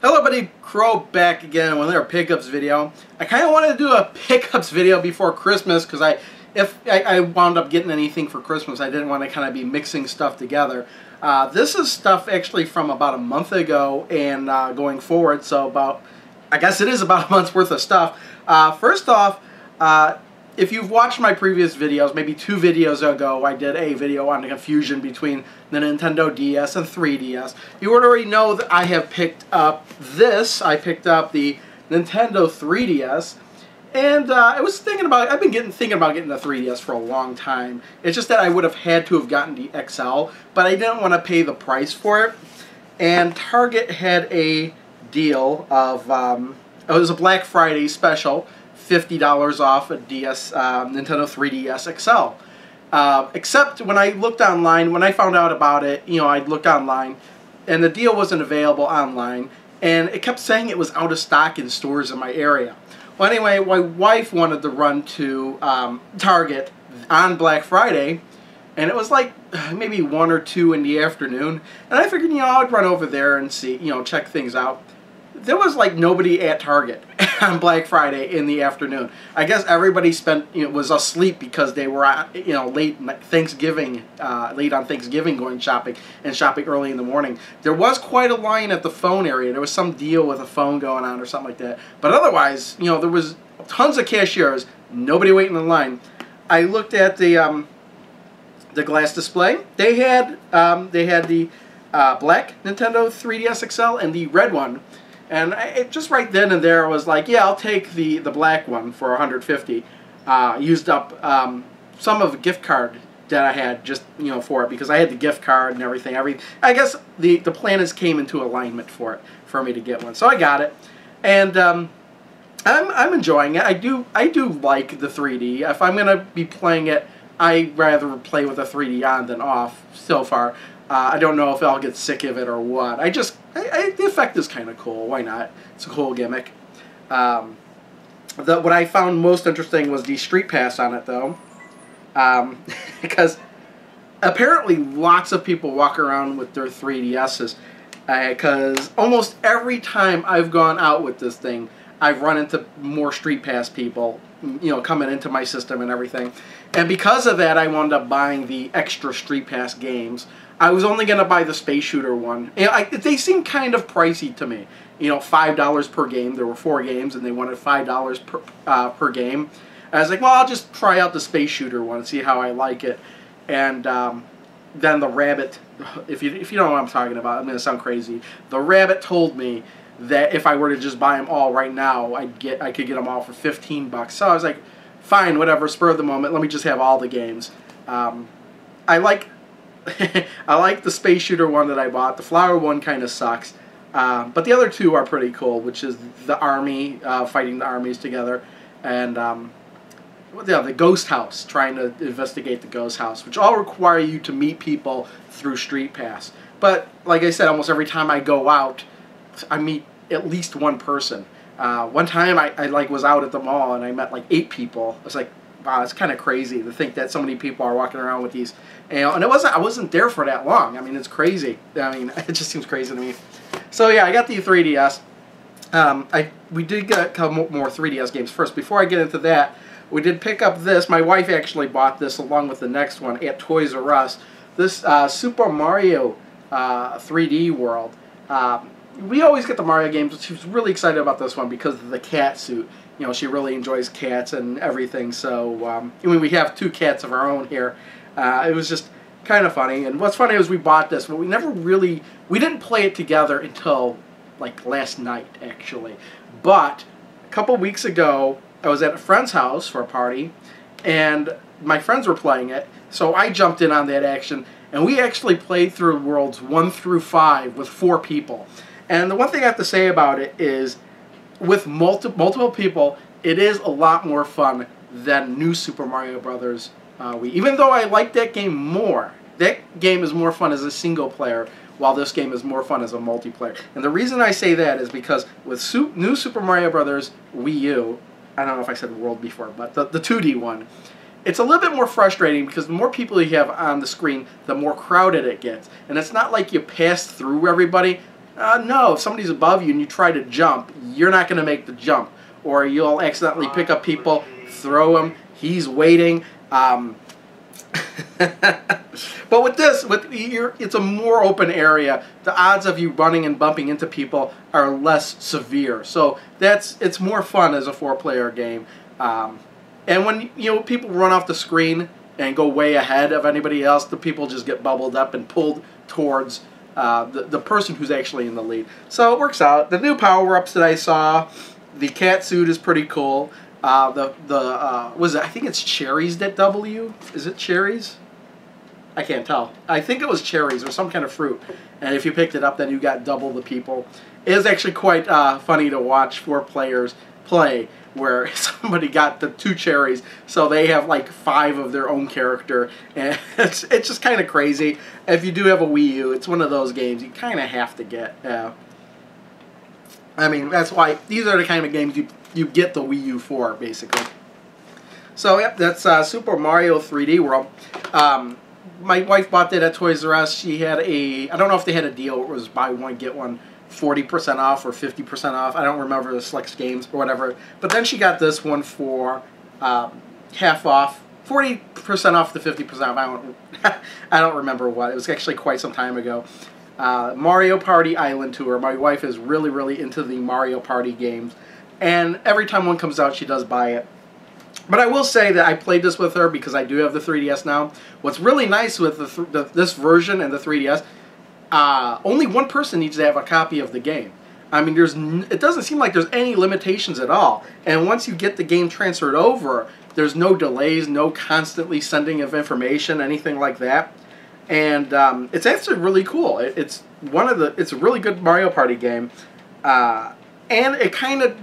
Hello buddy, Crow back again with another pickups video. I kind of wanted to do a pickups video before Christmas because if I wound up getting anything for Christmas, I didn't want to kind of be mixing stuff together. This is stuff actually from about a month ago and going forward, so I guess it is about a month's worth of stuff. First off, if you've watched my previous videos, maybe 2 videos ago, I did a video on the confusion between the Nintendo DS and 3DS. You would already know that I have picked up this. I picked up the Nintendo 3DS, and I was thinking about. I've been thinking about getting the 3DS for a long time. It's just that I would have had to have gotten the XL, but I didn't want to pay the price for it. And Target had a deal of it was a Black Friday special. $50 off a Nintendo 3DS XL. Except when I looked online, when I found out about it, I looked online, and the deal wasn't available online, and it kept saying it was out of stock in stores in my area. Well, anyway, my wife wanted to run to Target on Black Friday, and it was like maybe 1 or 2 in the afternoon, and I figured, I'd run over there and see, check things out. There was like nobody at Target on Black Friday in the afternoon. I guess everybody was asleep because they were late Thanksgiving, late on Thanksgiving going shopping and shopping early in the morning. There was quite a line at the phone area. There was some deal with a phone going on or something like that. But otherwise, there was tons of cashiers, nobody waiting in line. I looked at the glass display. They had the black Nintendo 3DS XL and the red one. And just right then and there I was like, yeah, I'll take the black one for $150. Used up some of the gift card that I had just for it because I had the gift card and everything. I guess the planets came into alignment for me to get one, so I got it, and I'm enjoying it. I do like the 3D. If I'm gonna be playing it, I rather play with the 3D on than off so far. I don't know if I'll get sick of it or what. The effect is kind of cool. Why not? It's a cool gimmick. What I found most interesting was the Street Pass on it, though. Because apparently lots of people walk around with their 3DSs. Because almost every time I've gone out with this thing, I've run into more Street Pass people, coming into my system and everything. And because of that, I wound up buying the extra Street Pass games. I was only going to buy the Space Shooter one. They seem kind of pricey to me. $5 per game. There were 4 games, and they wanted $5 per game. I was like, well, I'll just try out the Space Shooter one and see how I like it. And then the rabbit, if you don't know what I'm talking about, I'm going to sound crazy. The rabbit told me that if I were to just buy them all right now, I could get them all for $15. So I was like, fine, whatever, spur of the moment, let me just have all the games. I like the Space Shooter one that I bought. The Flower one kind of sucks. But the other 2 are pretty cool, which is the army, fighting the armies together, and the Ghost House, trying to investigate the Ghost House, which all require you to meet people through Street Pass. But, like I said, almost every time I go out, I meet at least one person. One time I was out at the mall and I met like 8 people. I was like, wow, it's kind of crazy to think that so many people are walking around with these. And I wasn't there for that long. I mean, it's crazy. I mean, it just seems crazy to me. So yeah, I got the 3DS. We did get a couple more 3DS games first. Before I get into that, we did pick up this. My wife actually bought this along with the next one at Toys R Us. This Super Mario 3D World. We always get the Mario games, but she was really excited about this one because of the cat suit. She really enjoys cats and everything, so we have 2 cats of our own here. It was just kind of funny, and what's funny is we bought this, but we didn't play it together until like last night, actually. But a couple weeks ago, I was at a friend's house for a party, and my friends were playing it, so I jumped in on that action, and we actually played through worlds 1 through 5 with 4 people. And the one thing I have to say about it is, with multiple people, it is a lot more fun than New Super Mario Brothers. Even though I like that game more, that game is more fun as a single player, while this game is more fun as a multiplayer. And the reason I say that is because with New Super Mario Brothers Wii U, I don't know if I said World before, but the 2D one, it's a little bit more frustrating because the more people you have on the screen, the more crowded it gets. And it's not like you pass through everybody. No, if somebody's above you and you try to jump, you're not going to make the jump. Or you'll accidentally pick up people, throw him, he's waiting. But with this, it's a more open area. The odds of you running and bumping into people are less severe. So it's more fun as a 4-player game. And when people run off the screen and go way ahead of anybody else, the people just get bubbled up and pulled towards the person who's actually in the lead. So it works out. The new power-ups that I saw, the cat suit is pretty cool. Was it? I think it's cherries that double you. Is it cherries? I can't tell. I think it was cherries or some kind of fruit. And if you picked it up, then you got double the people. It is actually quite funny to watch 4 players play, where somebody got the 2 cherries, so they have like 5 of their own character, and it's just kind of crazy. If you do have a Wii U, it's one of those games you kind of have to get. I mean, that's why these are the kind of games you get the Wii U for, basically. So yep, that's Super Mario 3D World. My wife bought that at Toys R Us. She had I don't know if they had a deal. It was buy one, get one 40% off or 50% off. I don't remember the Select Games or whatever. But then she got this one for half off, 40% off the 50% off. I don't remember what. It was actually quite some time ago. Mario Party Island Tour. My wife is really, really into the Mario Party games. And every time one comes out, she does buy it. But I will say that I played this with her because I do have the 3DS now. What's really nice with this version and the 3DS, only one person needs to have a copy of the game. I mean, it doesn't seem like there's any limitations at all. And once you get the game transferred over, there's no delays, no constantly sending of information, anything like that. And it's actually really cool. It's a really good Mario Party game, and it kind of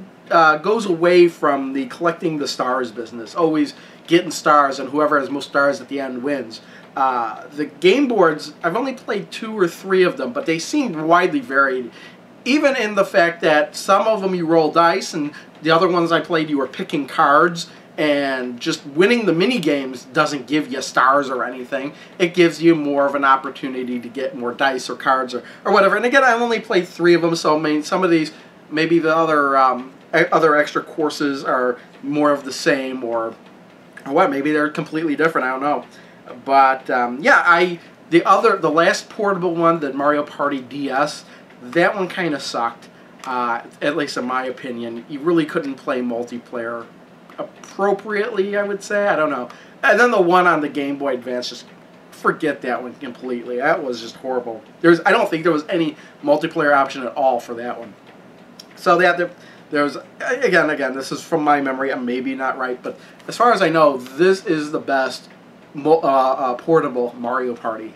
goes away from the collecting the stars business, always getting stars, and whoever has most stars at the end wins. The game boards, I've only played 2 or 3 of them, but they seem widely varied. Even in the fact that some of them you roll dice, and the other ones I played you were picking cards, and just winning the mini games doesn't give you stars or anything. It gives you more of an opportunity to get more dice or cards or whatever. And again, I've only played 3 of them, so I mean, some of these, maybe the other extra courses are more of the same, or what, maybe they're completely different, I don't know. But yeah, the last portable one, the Mario Party DS, that one kind of sucked, at least in my opinion. You really couldn't play multiplayer appropriately, I would say. I don't know. And then the one on the Game Boy Advance, just forget that one completely. That was just horrible. I don't think there was any multiplayer option at all for that one. So there's again, this is from my memory. I'm maybe not right, but as far as I know, this is the best portable Mario Party.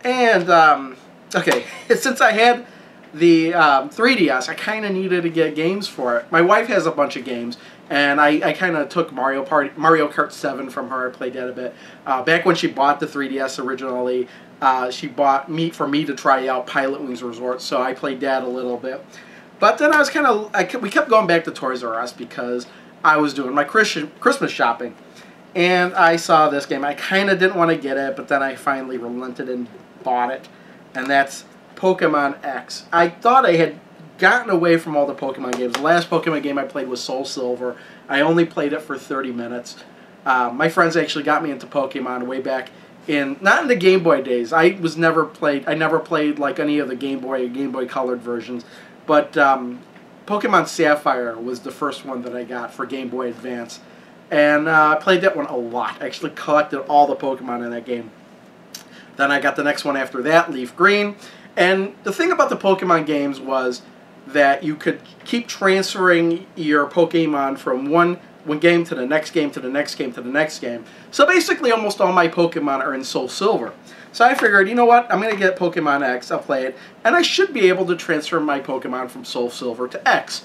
And okay, since I had the 3DS, I kind of needed to get games for it. My wife has a bunch of games, and I kind of took Mario Kart 7 from her. I played that a bit. Back when she bought the 3DS originally, she bought for me to try out Pilot Wings Resort, so I played that a little bit. But then we kept going back to Toys R Us because I was doing my Christmas shopping. And I saw this game. I kind of didn't want to get it, but then I finally relented and bought it. And that's Pokemon X. I thought I had gotten away from all the Pokemon games. The last Pokemon game I played was Soul Silver. I only played it for 30 minutes. My friends actually got me into Pokemon way back not in the Game Boy days. I never played like any of the Game Boy Colored versions. But Pokemon Sapphire was the first one that I got for Game Boy Advance. And I played that one a lot. I actually collected all the Pokemon in that game. Then I got the next one after that, Leaf Green. And the thing about the Pokemon games was that you could keep transferring your Pokemon from one game to the next game to the next game to the next game. So basically almost all my Pokemon are in Soul Silver. So I figured, you know what, I'm going to get Pokemon X, I'll play it, and I should be able to transfer my Pokemon from Soul Silver to X.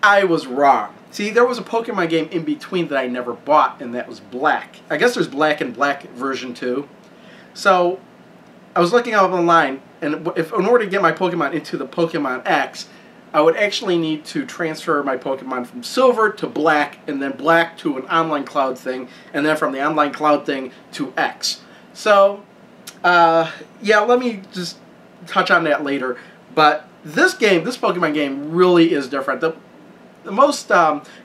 I was wrong. See, there was a Pokemon game in between that I never bought, and that was Black. I guess there's Black and Black version 2. So I was looking up online, and in order to get my Pokemon into the Pokemon X, I would actually need to transfer my Pokemon from Silver to Black, and then Black to an online cloud thing, and then from the online cloud thing to X. So, yeah, let me just touch on that later. But this game, this Pokemon game, really is different. The most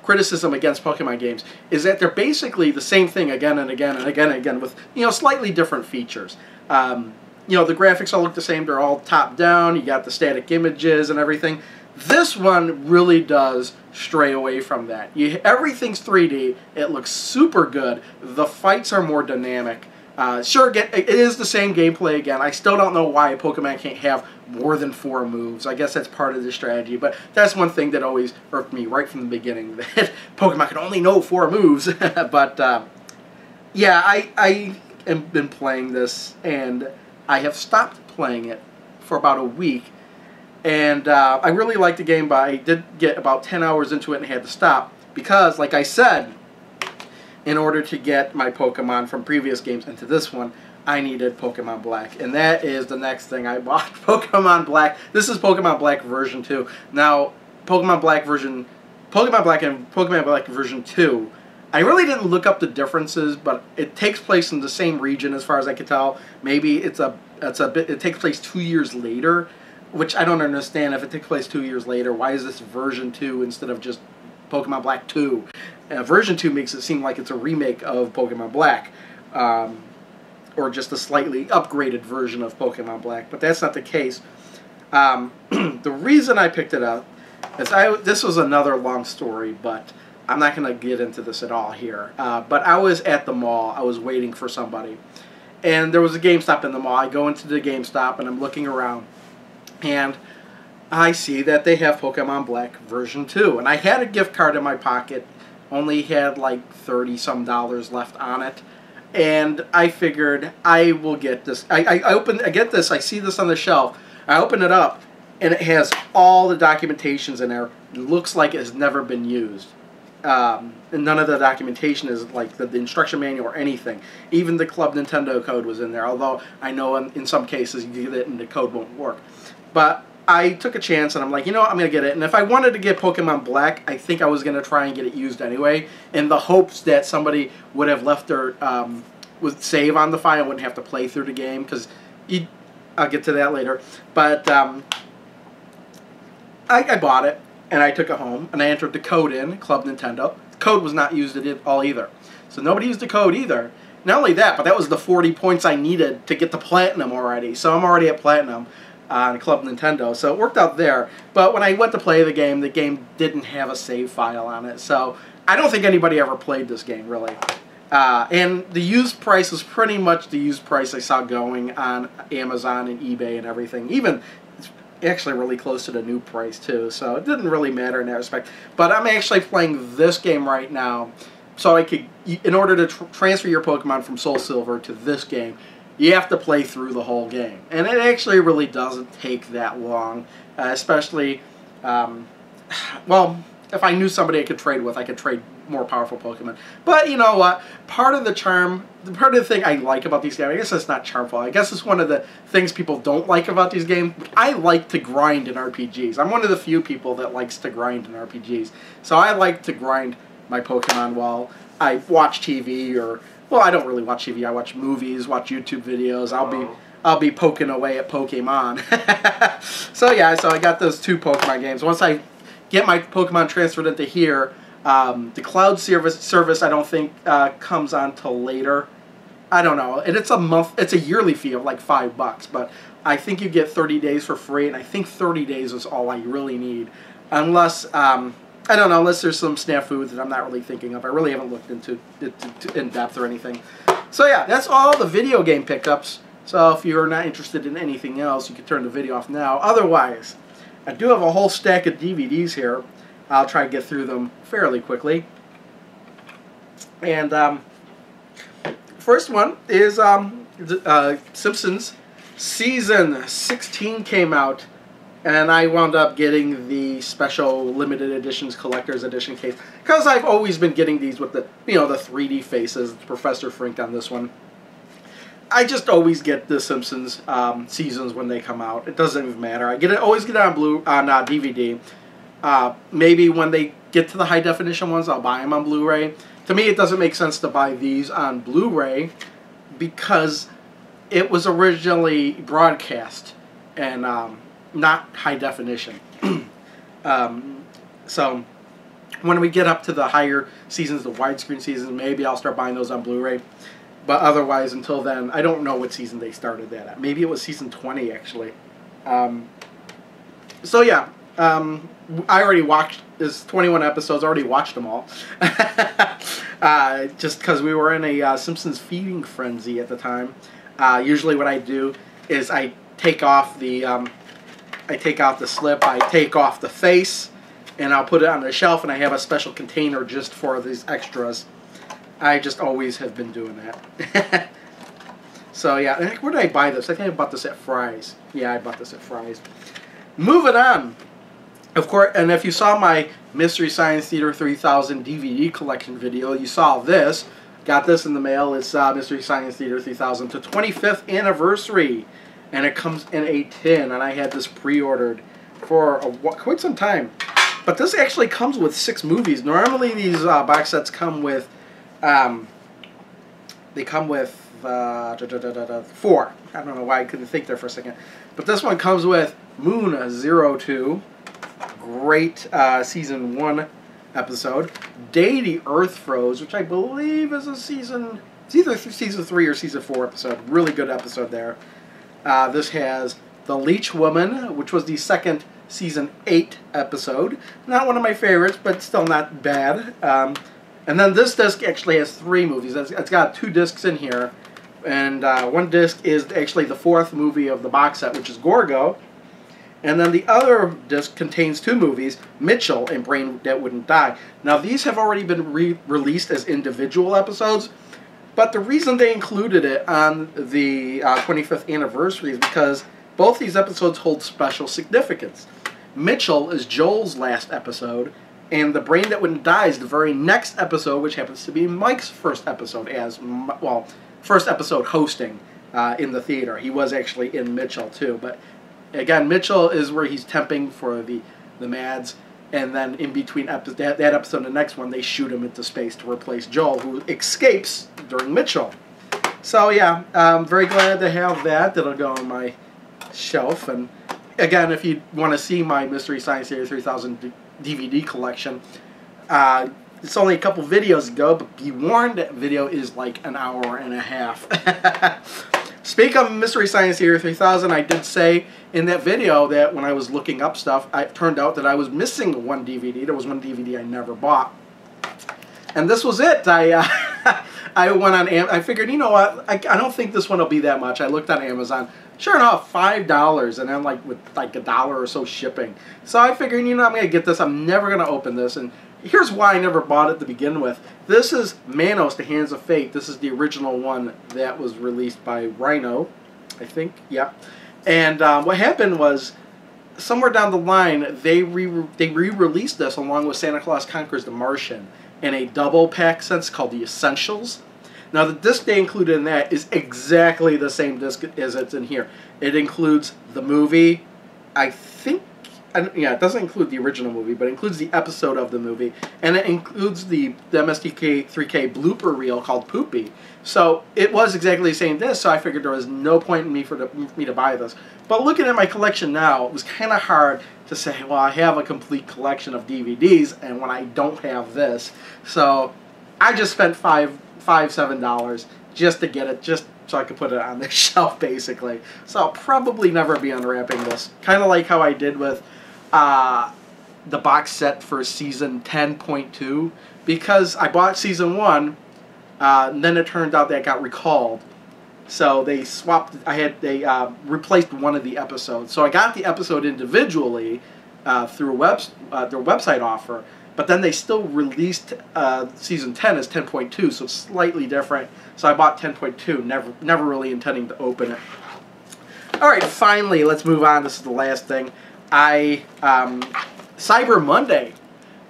criticism against Pokemon games is that they're basically the same thing again and again and again and again with, you know, slightly different features. You know, the graphics all look the same. They're all top down. You got the static images and everything. This one really does stray away from that. Everything's 3D. It looks super good. The fights are more dynamic. Sure, it is the same gameplay again. I still don't know why Pokemon can't have more than 4 moves. I guess that's part of the strategy, but that's one thing that always irked me right from the beginning, that Pokemon can only know 4 moves. But, yeah, I have been playing this, and I have stopped playing it for about a week. And I really liked the game, but I did get about 10 hours into it and had to stop because, like I said, in order to get my Pokemon from previous games into this one, I needed Pokemon Black. And that is the next thing I bought, Pokemon Black. This is Pokemon Black version 2. Now, Pokemon Black and Pokemon Black version 2, I really didn't look up the differences, but it takes place in the same region as far as I could tell. Maybe it takes place 2 years later, which I don't understand. If it takes place 2 years later, why is this version 2 instead of just Pokemon Black 2? Version 2 makes it seem like it's a remake of Pokemon Black, or just a slightly upgraded version of Pokemon Black, but that's not the case. The reason I picked it up is this was another long story, but I'm not going to get into this at all here. But I was at the mall. I was waiting for somebody, and there was a GameStop in the mall. I go into the GameStop, and I'm looking around, and I see that they have Pokemon Black version 2. And I had a gift card in my pocket, only had like $30-some left on it. And I figured I will get this. I get this, I see this on the shelf. I open it up, and it has all the documentations in there. It looks like it has never been used. And none of the documentation is like the instruction manual or anything. Even the Club Nintendo code was in there, although I know in some cases you get it and the code won't work. But I took a chance, and I'm like, you know what, I'm going to get it. And if I wanted to get Pokemon Black, I think I was going to try and get it used anyway, in the hopes that somebody would have left their save on the file and wouldn't have to play through the game, because I'll get to that later. But I bought it, and I took it home, and I entered the code in, Club Nintendo. The code was not used at all either. So nobody used the code either. Not only that, but that was the 40 points I needed to get to Platinum already. So I'm already at Platinum on Club Nintendo, so it worked out there. But when I went to play the game didn't have a save file on it, so I don't think anybody ever played this game, really. And the used price was pretty much the used price I saw going on Amazon and eBay and everything. Even, it's actually really close to the new price, too, so it didn't really matter in that respect. But I'm actually playing this game right now, so I could, in order to transfer your Pokemon from Soul Silver to this game, you have to play through the whole game. And it actually really doesn't take that long, especially, well, if I knew somebody I could trade with, I could trade more powerful Pokemon. But you know what? Part of the charm, part of the thing I like about these games, I guess it's not charmful, I guess it's one of the things people don't like about these games. I like to grind in RPGs. I'm one of the few people that likes to grind in RPGs. So I like to grind my Pokemon while I watch TV, or, well, I don't really watch TV. I watch movies, watch YouTube videos. I'll be poking away at Pokemon. So yeah, so I got those 2 Pokemon games. Once I get my Pokemon transferred into here, the cloud service I don't think comes on till later. I don't know. And it's a yearly fee of like $5, but I think you get 30 days for free, and I think 30 days is all I really need, unless I don't know, unless there's some snafu that I'm not really thinking of. I really haven't looked into it in depth or anything. So yeah, that's all the video game pickups. So if you're not interested in anything else, you can turn the video off now. Otherwise, I do have a whole stack of DVDs here. I'll try to get through them fairly quickly. And first one is Simpsons Season 16 came out. And I wound up getting the special limited editions collector's edition case, because I've always been getting these with the, you know, the 3D faces, Professor Frink on this one. I just always get the Simpsons seasons when they come out. It doesn't even matter. I always get it on DVD. Maybe when they get to the high definition ones, I'll buy them on Blu-ray. To me, it doesn't make sense to buy these on Blu-ray because it was originally broadcast, and not high definition. So when we get up to the higher seasons, the widescreen seasons, maybe I'll start buying those on Blu-ray. But otherwise, until then, I don't know what season they started that at. Maybe it was season 20, actually. So yeah, I already watched, there's 21 episodes, I already watched them all. Just because we were in a Simpsons feeding frenzy at the time. Usually what I do is I take off the, I take out the slip, I take off the face, and I'll put it on the shelf, and I have a special container just for these extras. I just always have been doing that. So yeah, where did I buy this? I think I bought this at Fry's. Yeah, I bought this at Fry's. Moving on. Of course, and if you saw my Mystery Science Theater 3000 DVD collection video, you saw this. Got this in the mail. It's Mystery Science Theater 3000 to 25th anniversary. And it comes in a tin, and I had this pre-ordered for quite some time. But this actually comes with 6 movies. Normally these box sets come with, they come with 4. I don't know why I couldn't think there for a second. But this one comes with Moon 02. Great season 1 episode. Day the Earth Froze, which I believe is a season, it's either season 3 or season 4 episode. Really good episode there. This has The Leech Woman, which was the second season 8 episode. Not one of my favorites, but still not bad. And then this disc actually has 3 movies. It's got 2 discs in here. And one disc is actually the 4th movie of the box set, which is Gorgo. And then the other disc contains 2 movies, Mitchell and Brain That Wouldn't Die. Now these have already been released as individual episodes, but the reason they included it on the 25th anniversary is because both these episodes hold special significance. Mitchell is Joel's last episode, and The Brain That Wouldn't Die is the very next episode, which happens to be Mike's first episode as, well, first episode hosting in the theater. He was actually in Mitchell too, but again, Mitchell is where he's temping for the Mads, and then in between that episode and the next one, they shoot him into space to replace Joel, who escapes during Mitchell. So yeah, I'm very glad to have that. That'll go on my shelf. And again, if you want to see my Mystery Science Theater 3000 DVD collection, it's only a couple videos ago, but be warned, that video is like an hour and a half. Speaking of Mystery Science Theater 3000, I did say in that video that when I was looking up stuff, it turned out that I was missing one DVD. There was one DVD I never bought. And this was it. I went on I figured, you know what, I don't think this one will be that much. I looked on Amazon. Sure enough, $5, and then like with like $1 or so shipping. So I figured, you know, I'm going to get this. I'm never going to open this. And here's why I never bought it to begin with. This is Manos, The Hands of Fate. This is the original one that was released by Rhino, I think. Yeah. And what happened was, somewhere down the line, they re-released this along with Santa Claus Conquers the Martian in a double pack sense called the Essentials. Now the disc they included in that is exactly the same disc as it's in here. It includes the movie, I think, yeah, it doesn't include the original movie, but it includes the episode of the movie, and it includes the MST3K blooper reel called Poopy. So it was exactly the same disc, so I figured there was no point in me for me to buy this. But looking at my collection now, it was kind of hard to say, well, I have a complete collection of DVDs, and when I don't have this. So I just spent $7 just to get it, just so I could put it on the shelf, basically. So I'll probably never be unwrapping this. Kind of like how I did with the box set for season 10.2, because I bought season 1, and then it turned out that it got recalled. So they swapped, they replaced one of the episodes. So I got the episode individually through their website offer, but then they still released season 10 as 10.2, so it's slightly different. So I bought 10.2, never really intending to open it. Alright, finally, let's move on. This is the last thing. Cyber Monday.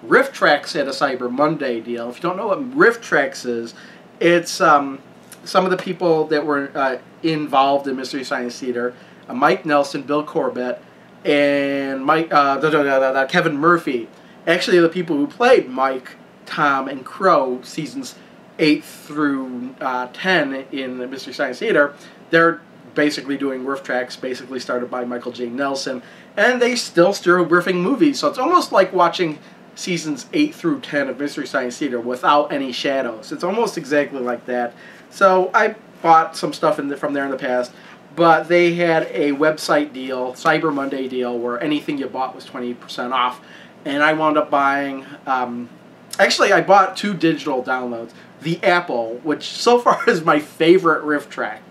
RiffTrax had a Cyber Monday deal. If you don't know what RiffTrax is, it's some of the people that were involved in Mystery Science Theater, Mike Nelson, Bill Corbett, and Kevin Murphy. Actually, the people who played Mike, Tom, and Crow, seasons 8 through 10 in the Mystery Science Theater, they're basically doing riff tracks, basically started by Michael J. Nelson, and they still riffing movies. So it's almost like watching seasons 8 through 10 of Mystery Science Theater without any shadows. It's almost exactly like that. So I bought some stuff from there in the past, but they had a website deal, Cyber Monday deal, where anything you bought was 20% off. And I wound up buying, actually I bought 2 digital downloads. The Apple, which so far is my favorite riff track.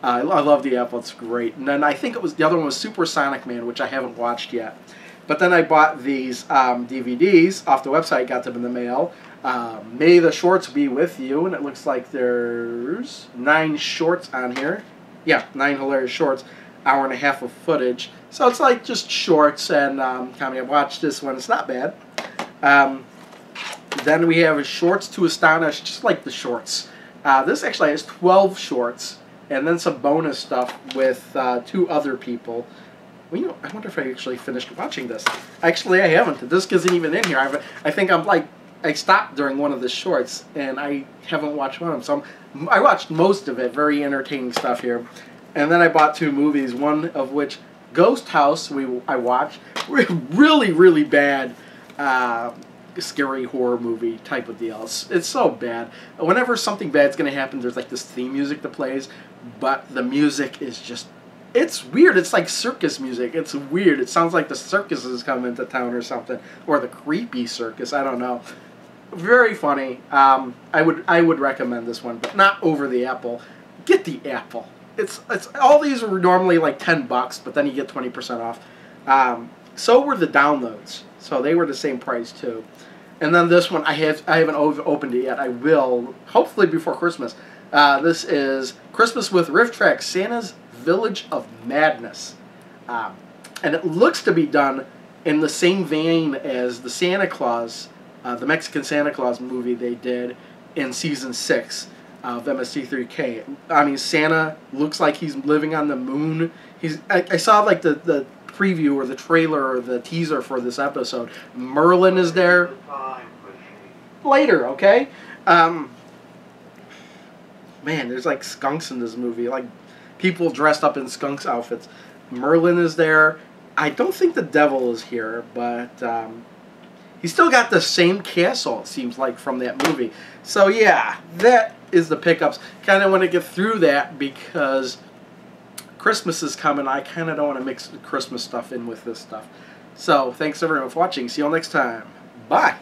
I love the Apple, it's great. And then I think it was, the other one was Supersonic Man, which I haven't watched yet. But then I bought these DVDs off the website, got them in the mail. May the Shorts Be With You, and it looks like there's 9 shorts on here. Yeah, 9 hilarious shorts, hour and a half of footage. So it's like just shorts and comedy. I watched this one, it's not bad. Then we have Shorts to Astonish, just like the shorts. This actually has 12 shorts, and then some bonus stuff with 2 other people. Well, you know, I wonder if I actually finished watching this. Actually, I haven't. The disc isn't even in here. I think I stopped during one of the shorts, and I haven't watched one of them. So I watched most of it. Very entertaining stuff here. And then I bought 2 movies, one of which, Ghost House, I watched. Really, really bad scary horror movie type of deal. It's so bad. Whenever something bad's going to happen, there's like this theme music that plays, but the music is just... It's weird. It's like circus music. It's weird. It sounds like the circus is coming to town or something. Or the creepy circus. I don't know. Very funny. I would recommend this one, but not over the Apple. Get the Apple. It's all these are normally like $10, but then you get 20% off. So were the downloads. So they were the same price too. And then this one I haven't opened it yet. I will hopefully before Christmas. This is Christmas with Riff Track, Santa's Village of Madness. And it looks to be done in the same vein as the Santa Claus, the Mexican Santa Claus movie they did in season 6 of MST3K. I mean, Santa looks like he's living on the moon. I saw like the preview or the trailer or the teaser for this episode. Merlin is there. Later, okay? Man, there's like skunks in this movie. Like, people dressed up in skunks outfits. Merlin is there. I don't think the devil is here, but he's still got the same castle, it seems like, from that movie. So yeah, that is the pickups. Kind of want to get through that because Christmas is coming. I kind of don't want to mix the Christmas stuff in with this stuff. So thanks everyone for watching. See you all next time. Bye.